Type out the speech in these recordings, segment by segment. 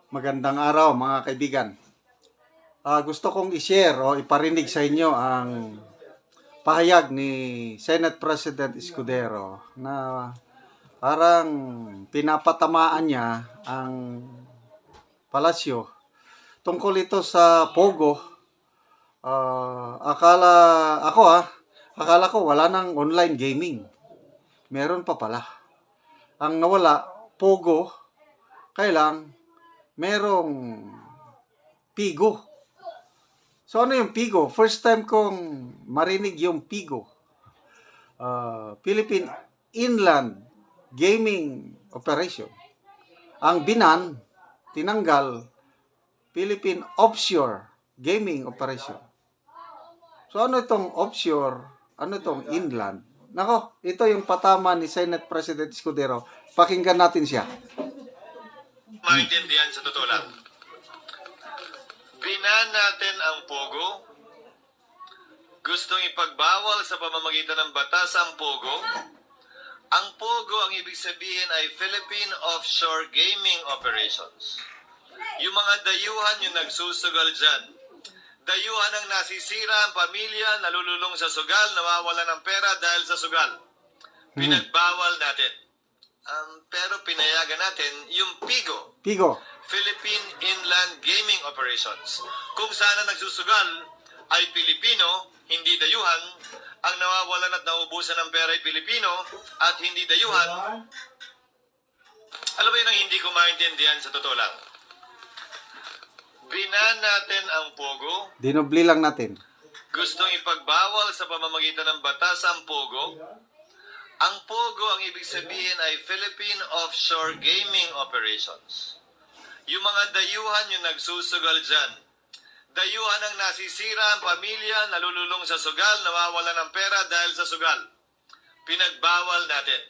Magandang araw mga kaibigan. Gusto kong i-share o iparinig sa inyo ang pahayag ni Senate President Escudero na parang pinapatamaan niya ang palasyo tungkol ito sa Pogo. Akala ko wala nang online gaming. Meron pa pala. Ang nawala, Pogo, kailang merong Pigo. So ano yung Pigo? First time kong marinig yung Pigo. Philippine Inland Gaming Operation. Ang binan, tinanggal, Philippine Offshore Gaming Operation. So ano itong offshore? Ano itong inland? Nako, ito yung patama ni Senate President Escudero. Pakinggan natin siya. Maintindihan sa totoo lang. Binan natin ang Pogo. Gustong ipagbawal sa pamamagitan ng batas ang Pogo. Ang Pogo, ang ibig sabihin ay Philippine Offshore Gaming Operations. Yung mga dayuhan yung nagsusugal dyan. Dayuhan ang nasisira ang pamilya, nalululong sa sugal, nawawala ng pera dahil sa sugal. Pinagbawal natin. Pero pinayagan natin yung Pigo, Philippine Inland Gaming Operations. Kung saan ang nagsusugal ay Pilipino, hindi dayuhan. Ang nawawalan at naubusan ng pera ay Pilipino at hindi dayuhan. Alam mo yun ang hindi ko maintindihan sa totoo lang. Binan natin ang Pogo. Dinobli lang natin. Gustong ipagbawal sa pamamagitan ng batas ang Pogo. Ang Pogo, ang ibig sabihin ay Philippine Offshore Gaming Operations. Yung mga dayuhan yung nagsusugal dyan. Dayuhan ang nasisira ang pamilya, nalululong sa sugal, nawawala ng pera dahil sa sugal. Pinagbawal natin.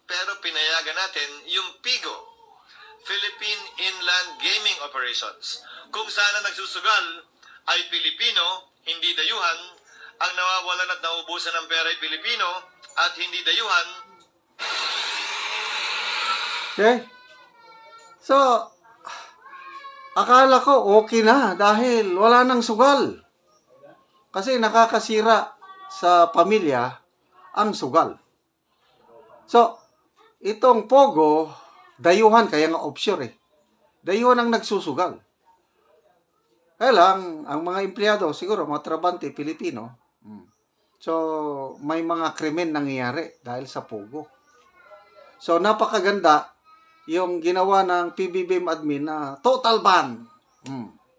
Pero pinayagan natin yung Pigo, Philippine Inland Gaming Operations. Kung saan ang nagsusugal ay Pilipino, hindi dayuhan. Ang nawawalan at naubusan ng pera ay Pilipino at hindi dayuhan. Okay? So, akala ko okay na dahil wala nang sugal. Kasi nakakasira sa pamilya ang sugal. So, itong Pogo, dayuhan, kaya nga offshore eh. Dayuhan ang nagsusugal. Kaya lang, ang mga empleyado, siguro, mga trabante, Pilipino. So, may mga krimen nangyayari dahil sa Pogo. So, napakaganda yung ginawa ng PBBM admin na total ban.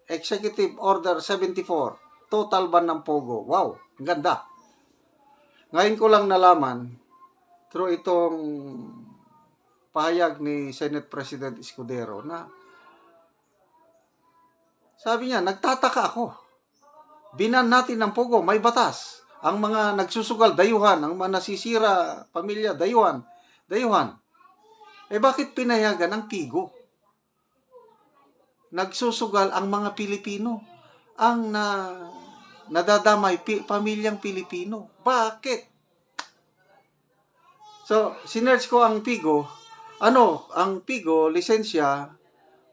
Executive Order 74. Total ban ng Pogo. Wow, ang ganda. Ngayon ko lang nalaman through itong pahayag ni Senate President Escudero na sabi niya, nagtataka ako. Binan natin ng Pogo, may batas. Ang mga nagsusugal, dayuhan. Ang mga nasisira, pamilya, dayuhan. Bakit pinayagan ang Pigo? Nagsusugal ang mga Pilipino. Ang nadadamay, pamilyang Pilipino. Bakit? So, sinerge ko ang Pigo. Ang Pigo, lisensya,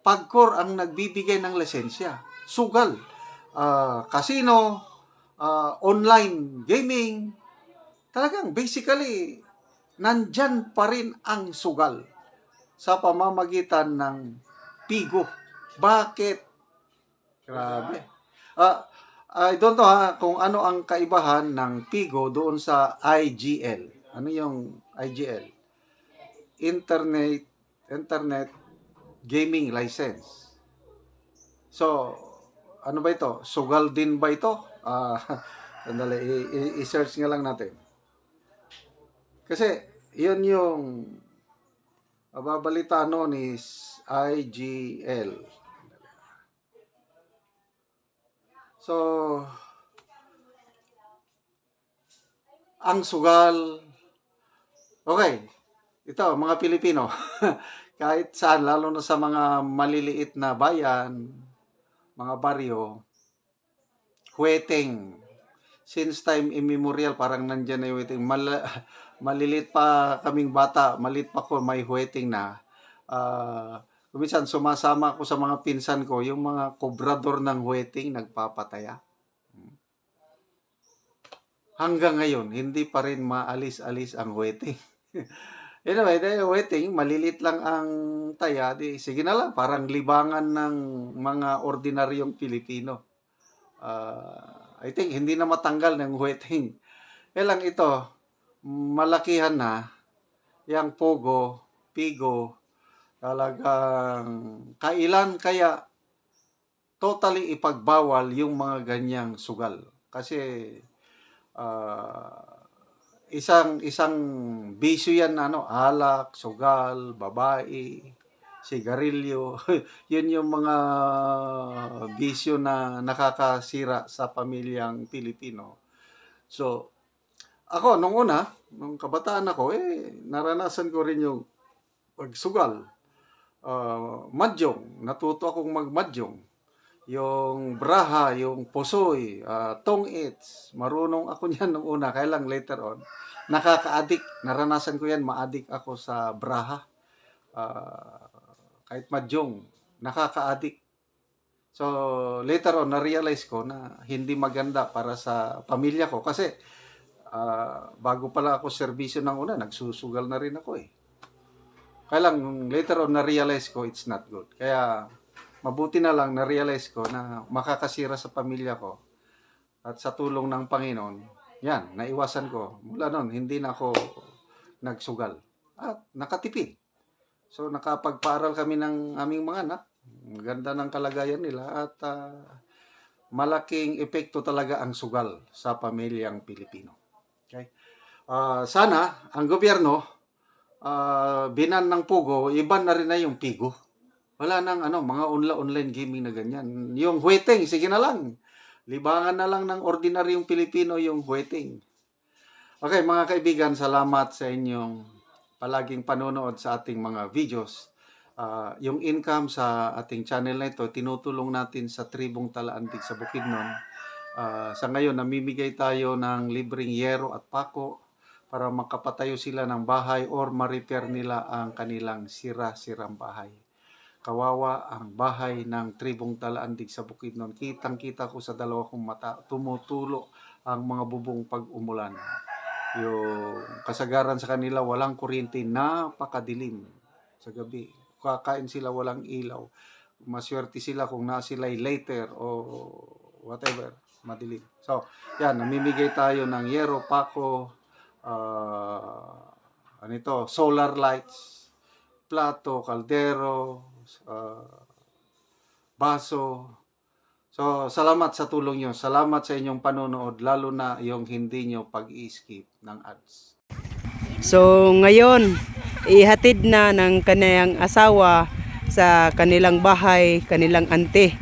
Pagcor ang nagbibigay ng lisensya. Sugal. Casino, online gaming. Talagang, basically, nandyan pa rin ang sugal sa pamamagitan ng Pigo. Bakit? Grabe. I don't know kung ano ang kaibahan ng Pigo doon sa IGL. Ano yung IGL? Internet Gaming License. So, ano ba ito? Sugal din ba ito? Sandali, i-search nga lang natin. Kasi, yun yung babalita noon is IGL. So, ang sugal, okay, ito, mga Pilipino, kahit saan, lalo na sa mga maliliit na bayan, mga baryo, huweteng. Since time immemorial, parang nandyan na yung huweteng. Malilit pa kaming bata, maliit pa ko, may huweteng na. Minsan sumasama ako sa mga pinsan ko, yung mga kobrador ng wedding nagpapataya. Hanggang ngayon, hindi pa rin maalis-alis ang wedding. Anyway, dahil wedding, malilit lang ang taya, di sige na lang, parang libangan ng mga ordinaryong Pilipino. I think hindi na matanggal ng wedding. Lang ito, malakihan na, yang pogo, pigo, talagang kailan kaya totally ipagbawal yung mga ganyang sugal. Kasi isang bisyo yan, alak, sugal, babae, sigarilyo. Yun yung mga bisyo na nakakasira sa pamilyang Pilipino. So, ako, nung kabataan ako, naranasan ko rin yung pagsugal. Madyong, natuto akong magmadyong. Yung braha, yung pusoy, tong-its, marunong ako niyan nung una, kaya lang later on, nakaka-addict. Naranasan ko yan, ma-addict ako sa braha. Kahit madyong, nakaka-addict. So, later on, na-realize ko na hindi maganda para sa pamilya ko. Kasi, bago pala ako serbisyo ng una, nagsusugal na rin ako eh. Kaya lang, later on, na-realize ko it's not good. Kaya, mabuti na lang na-realize ko na makakasira sa pamilya ko. At sa tulong ng Panginoon, yan, naiwasan ko. Mula noon, hindi na ako nagsugal. At nakatipid. So, nakapagpaaral kami ng aming mga anak. Maganda ng kalagayan nila at malaking epekto talaga ang sugal sa pamilyang Pilipino. Okay? Sana, ang gobyerno, binan ng Pogo, iban na rin na yung Pigo. Wala nang mga online gaming na ganyan. Yung wedding, sige na lang. Libangan na lang ng ordinaryong Pilipino yung wedding. Okay, mga kaibigan, salamat sa inyong palaging panonood sa ating mga videos. Yung income sa ating channel na ito, tinutulong natin sa tribong Talaantig sa Bukidnon. Sa ngayon, namimigay tayo ng libreng yero at pako para makapatayo sila ng bahay or ma-repair nila ang kanilang sira-sirang bahay. Kawawa ang bahay ng tribong Talaantig sa Bukidnon. Kitang-kita ko sa dalawa kong mata, tumutulo ang mga bubong pag umulan. Yung kasagaran sa kanila, walang kuryente, napakadilim sa gabi. Kakain sila, walang ilaw. Maswerte sila kung nasila'y later o whatever, madilim. So, yan, namimigay tayo ng yero, pako, solar lights, plato, kaldero, baso. So, salamat sa tulong nyo. Salamat sa inyong panonood, lalo na yung hindi nyo pag-i-skip ng ads. So ngayon, ihatid na ng kaniyang asawa sa kanilang bahay, kanilang ante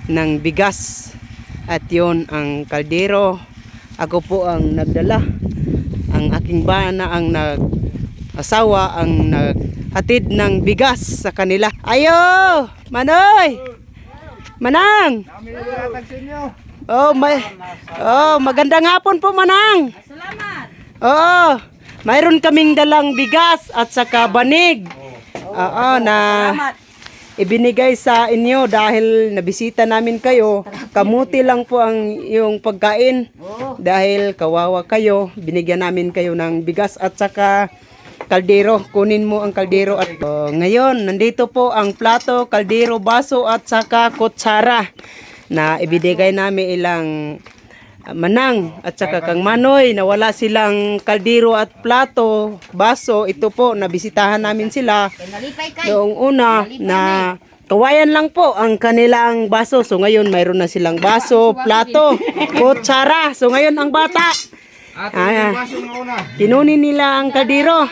ng bigas. At yon ang kaldero. Ako po ang nagdala. Ang aking bana ang nag-asawa ang naghatid ng bigas sa kanila. Ayo! Manoy! Manang! Magandang hapon po, Manang. Salamat. Mayroon kaming dalang bigas at saka banig. Na ibinigay sa inyo dahil nabisita namin kayo. Kamuti lang po ang yung pagkain. Dahil kawawa kayo, binigyan namin kayo ng bigas at saka kaldero. Kunin mo ang kaldero at ngayon nandito po ang plato, kaldero, baso at saka kutsara na ibinigay namin ilang Manang at saka kang Manoy na wala silang kaldero at plato, baso. Ito po, nabisitahan namin sila noong una na kawayan lang po ang kanilang baso. So ngayon mayroon na silang baso, plato, kutsara. So ngayon ang bata, kinunin nila ang kaldero.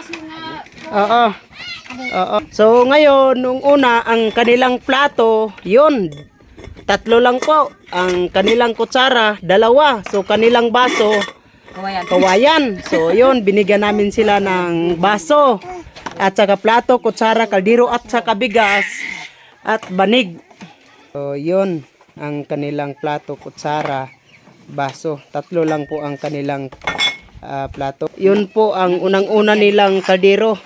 So ngayon, nung una, ang kanilang plato, yun, 3 lang po. Ang kanilang kutsara, 2. So kanilang baso, kawayan. So yun, binigyan namin sila ng baso at saka plato, kutsara, kaldero at saka bigas at banig. So yun, ang kanilang plato, kutsara, baso. 3 lang po ang kanilang plato. Yun po ang unang-una nilang kaldero.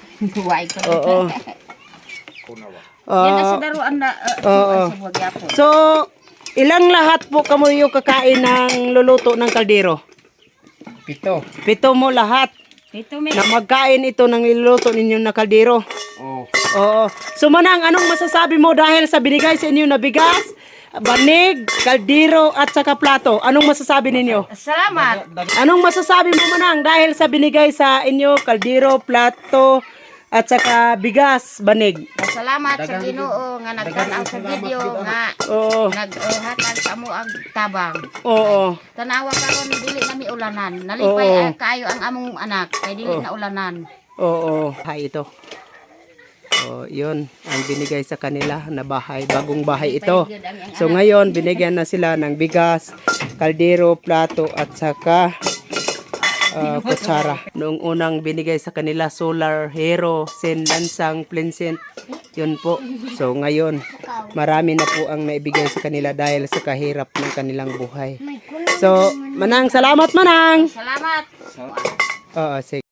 Oo. Yan na sa daruan na Oo. sa buhagyapon. So, ilang lahat po kamo yung kakain ng luluto ng kaldero? 7. 7 mo lahat Dito may na magkain ito ng niluluto ninyo na kaldero. Oh. Oo. So Manang, anong masasabi mo dahil sa binigay sa inyo na bigas, banig, kaldero at saka plato? Anong masasabi ninyo? salamat. Anong masasabi mo Manang dahil sa binigay sa inyo kaldero, plato at saka bigas, banig? Salamat sa Ginoo nga nagtanaw sa video nga Oo. naghatag sa mo ang tabang. Oo. Tanawa karon dili na mi ulanan. Nalipay Oo. kayo ang among anak kay dili na ulanan. Oo. Hay ito. Oh, yun ang binigay sa kanila na bahay, bagong bahay ito. So ngayon binigyan na sila ng bigas, kaldero, plato at saka kutsara. Noong unang binigay sa kanila solar, hero, sen, lansang, plinsent. Yun po. So ngayon marami na po ang naibigay sa kanila dahil sa kahirap ng kanilang buhay. So Manang, salamat Manang. Salamat. Oo, sige.